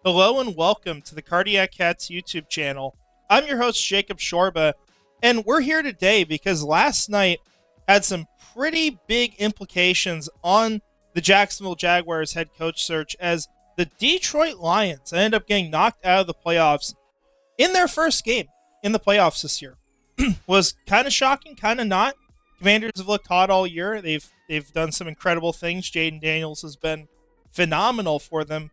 Hello and welcome to the Cardiac Cats YouTube channel. I'm your host, Jacob Shorba, and we're here today because last night had some pretty big implications on the Jacksonville Jaguars head coach search as the Detroit Lions ended up getting knocked out of the playoffs in their first game in the playoffs this year. Was kind of shocking, kind of not. Commanders have looked hot all year. They've done some incredible things. Jayden Daniels has been phenomenal for them.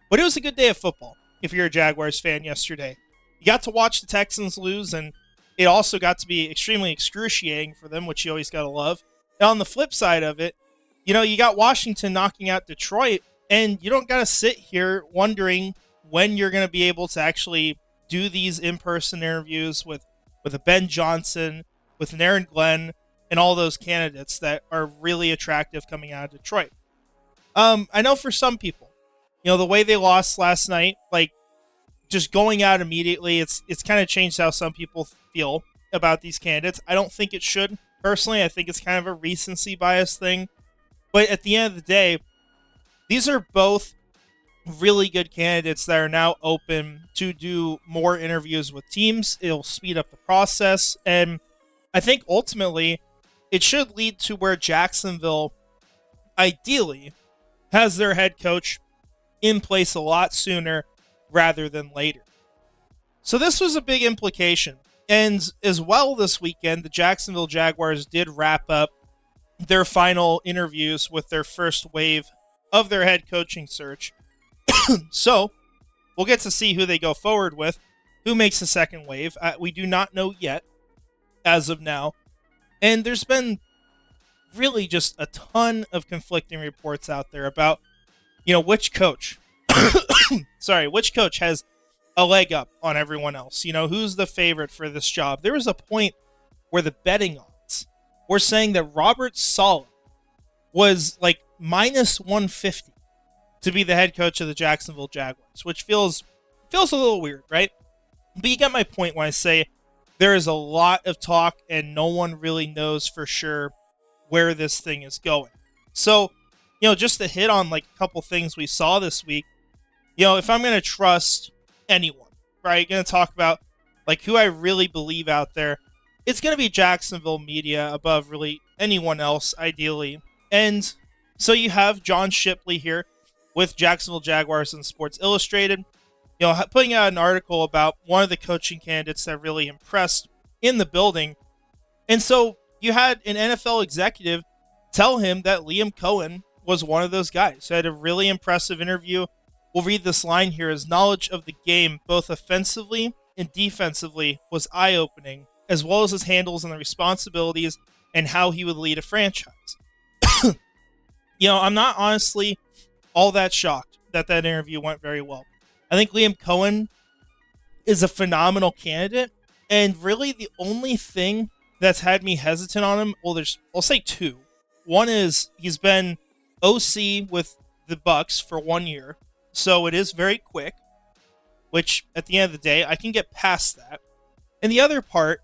But it was a good day of football if you're a Jaguars fan yesterday. You got to watch the Texans lose, and it also got to be extremely excruciating for them, which you always got to love. And on the flip side of it, you got Washington knocking out Detroit, and you don't got to sit here wondering when you're going to be able to actually do these in-person interviews with a Ben Johnson, with an Aaron Glenn, and all those candidates that are really attractive coming out of Detroit. I know for some people, the way they lost last night, like just going out immediately, it's kind of changed how some people feel about these candidates. I don't think it should. Personally, I think it's kind of a recency bias thing. But at the end of the day, these are both really good candidates that are now open to do more interviews with teams. It'll speed up the process. And I think ultimately it should lead to where Jacksonville ideally has their head coach in place a lot sooner rather than later. So this was a big implication. And as well this weekend, the Jacksonville Jaguars did wrap up their final interviews with their first wave of their head coaching search. So we'll get to see who they go forward with, who makes the second wave. We do not know yet as of now. And there's been really just a ton of conflicting reports out there about which coach which coach has a leg up on everyone else. Who's the favorite for this job? There was a point where the betting odds were saying that Robert Saleh was like minus 150 to be the head coach of the Jacksonville Jaguars, which feels a little weird, right? But you get my point when I say there is a lot of talk and no one really knows for sure where this thing is going. So, just to hit on like a couple things we saw this week, if I'm going to trust anyone, right, going to talk about like who I really believe out there, it's going to be Jacksonville media above really anyone else, ideally. And so you have John Shipley here with Jacksonville Jaguars and Sports Illustrated, putting out an article about one of the coaching candidates that really impressed in the building. And so you had an NFL executive tell him that Liam Coen was one of those guys. So I had a really impressive interview. We'll read this line here. His knowledge of the game, both offensively and defensively, was eye-opening, as well as his handles and the responsibilities and how he would lead a franchise. I'm not honestly all that shocked that interview went very well. I think Liam Coen is a phenomenal candidate, and really the only thing that's had me hesitant on him, I'll say two. One is he's been OC with the Bucs for 1 year, so it is very quick, which at the end of the day, I can get past that. And the other part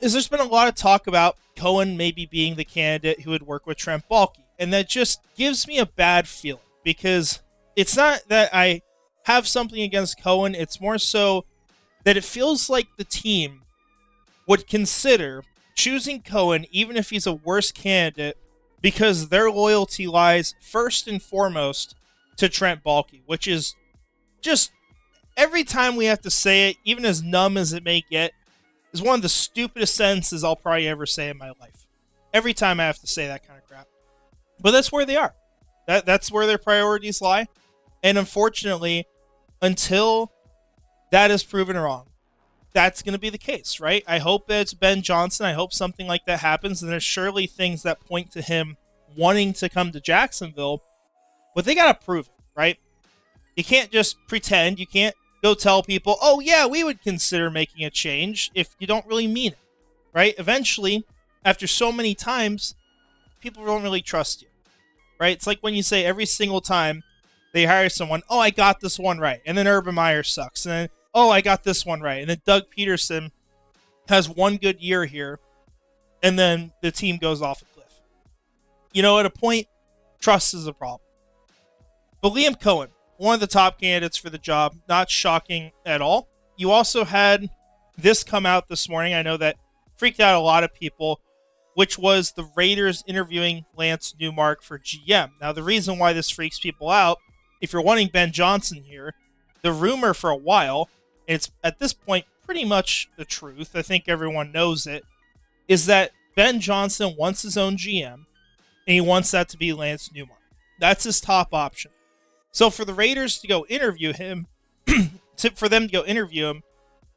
is there's been a lot of talk about Coen maybe being the candidate who would work with Trent Baalke, and that just gives me a bad feeling because it's not that I have something against Coen, it's more so that it feels like the team would consider choosing Coen even if he's a worse candidate because their loyalty lies first and foremost to Trent Baalke, which is just every time we have to say it, even as numb as it may get, is one of the stupidest sentences I'll probably ever say in my life. Every time I have to say that kind of crap. But that's where they are. That's where their priorities lie. And unfortunately, until that is proven wrong, that's going to be the case, right? I hope that it's Ben Johnson. I hope something like that happens. And there's surely things that point to him wanting to come to Jacksonville. But they got to prove it, right? You can't just pretend. You can't go tell people, oh, yeah, we would consider making a change if you don't really mean it, right? Eventually, after so many times, people don't really trust you, right? It's like when you say every single time they hire someone, oh, I got this one right. And then Urban Meyer sucks. And then, oh, I got this one right. And then Doug Peterson has one good year here. And then the team goes off a cliff. At a point, trust is a problem. But Liam Coen, one of the top candidates for the job. Not shocking at all. You also had this come out this morning. I know that freaked out a lot of people, which was the Raiders interviewing Lance Newmark for GM. Now, the reason why this freaks people out, if you're wanting Ben Johnson here, the rumor for a while, and it's at this point pretty much the truth, I think everyone knows it, is that Ben Johnson wants his own GM, and he wants that to be Lance Newmark. That's his top option. So for the Raiders to go interview him,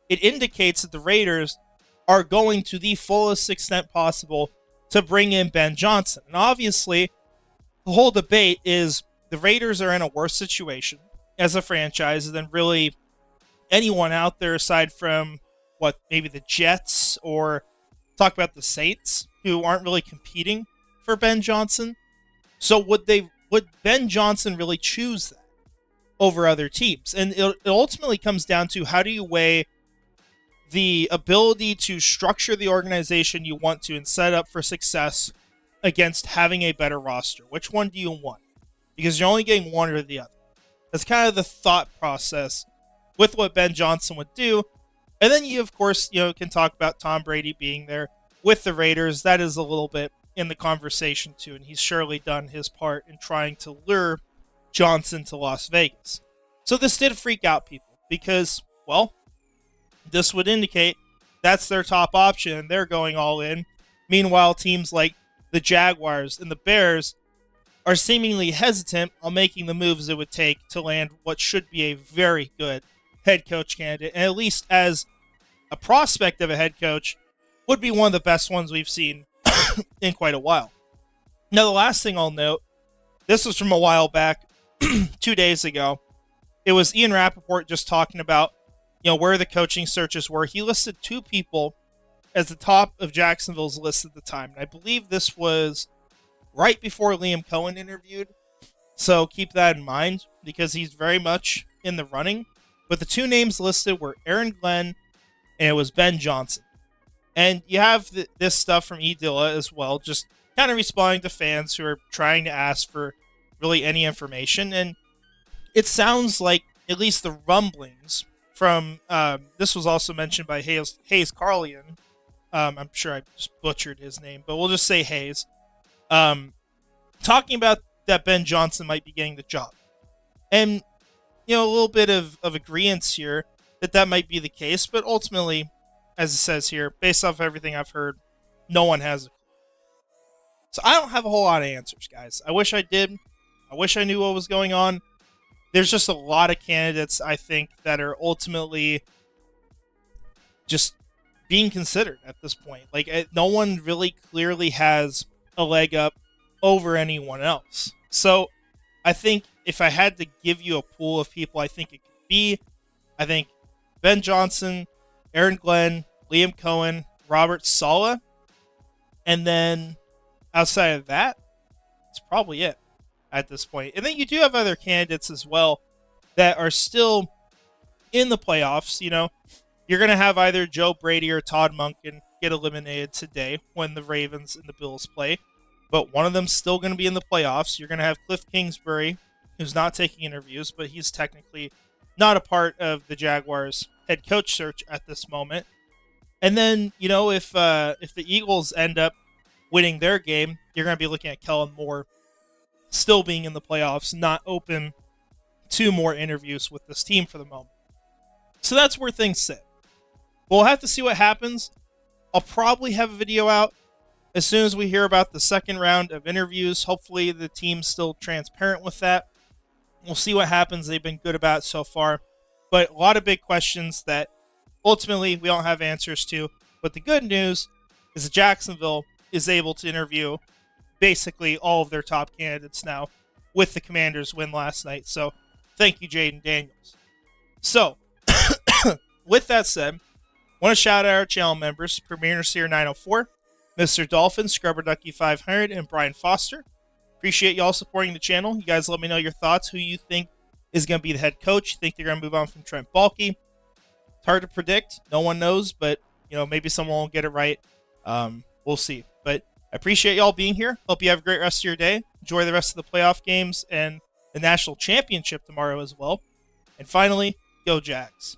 it indicates that the Raiders are going to the fullest extent possible to bring in Ben Johnson. And obviously, the whole debate is the Raiders are in a worse situation as a franchise than really anyone out there aside from, maybe the Jets or talk about the Saints, who aren't really competing for Ben Johnson. So would Ben Johnson really choose that over other teams? And it ultimately comes down to, how do you weigh the ability to structure the organization you want to and set up for success against having a better roster? Which one do you want? Because you're only getting one or the other. That's kind of the thought process with what Ben Johnson would do. And then you, of course, can talk about Tom Brady being there with the Raiders. That is a little bit in the conversation too, and he's surely done his part in trying to lure Johnson to Las Vegas. So this did freak out people because, this would indicate that's their top option and they're going all in. Meanwhile, teams like the Jaguars and the Bears are seemingly hesitant on making the moves it would take to land what should be a very good head coach candidate, and at least as a prospect of a head coach, would be one of the best ones we've seen in quite a while. Now, the last thing I'll note, this was from a while back, 2 days ago. It was Ian Rappaport just talking about where the coaching searches were. He listed two people as the top of Jacksonville's list at the time. And I believe this was right before Liam Coen interviewed. So keep that in mind because he's very much in the running. But the two names listed were Aaron Glenn and it was Ben Johnson. And you have this stuff from E. Dilla as well, just kind of responding to fans who are trying to ask for really any information. And it sounds like, at least the rumblings from, this was also mentioned by Hayes Carlian. I'm sure I just butchered his name, but we'll just say Hayes. Talking about that Ben Johnson might be getting the job. And, a little bit of agreement here that might be the case, but ultimately, as it says here, based off everything I've heard, no one has a clue. So I don't have a whole lot of answers, guys. I wish I did. I wish I knew what was going on. There's just a lot of candidates, I think, that are ultimately just being considered at this point. No one really clearly has a leg up over anyone else. So I think if I had to give you a pool of people I think it could be, I think Ben Johnson, Aaron Glenn, Liam Coen, Robert Saleh, and then outside of that, it's probably it at this point. And then you do have other candidates as well that are still in the playoffs. You're going to have either Joe Brady or Todd Monken get eliminated today when the Ravens and the Bills play, but one of them's still going to be in the playoffs. You're going to have Cliff Kingsbury, who's not taking interviews, but he's technically not a part of the Jaguars head coach search at this moment. And then, if the Eagles end up winning their game, you're going to be looking at Kellen Moore still being in the playoffs, not open to more interviews with this team for the moment. So that's where things sit. We'll have to see what happens. I'll probably have a video out as soon as we hear about the second round of interviews. Hopefully the team's still transparent with that. We'll see what happens. They've been good about it so far. But a lot of big questions that ultimately we don't have answers to. But the good news is that Jacksonville is able to interview basically all of their top candidates now with the Commanders' win last night. So thank you, Jayden Daniels. So with that said, I want to shout out our channel members, Premier Seer 904, Mr. Dolphin, Scrubber Ducky 500, and Brian Foster. Appreciate y'all supporting the channel. You guys let me know your thoughts, who you think is going to be the head coach. You think they're going to move on from Trent Baalke? It's hard to predict. No one knows, but maybe someone will get it right. We'll see. But I appreciate y'all being here. Hope you have a great rest of your day. Enjoy the rest of the playoff games. And the national championship tomorrow as well. And finally, go Jags.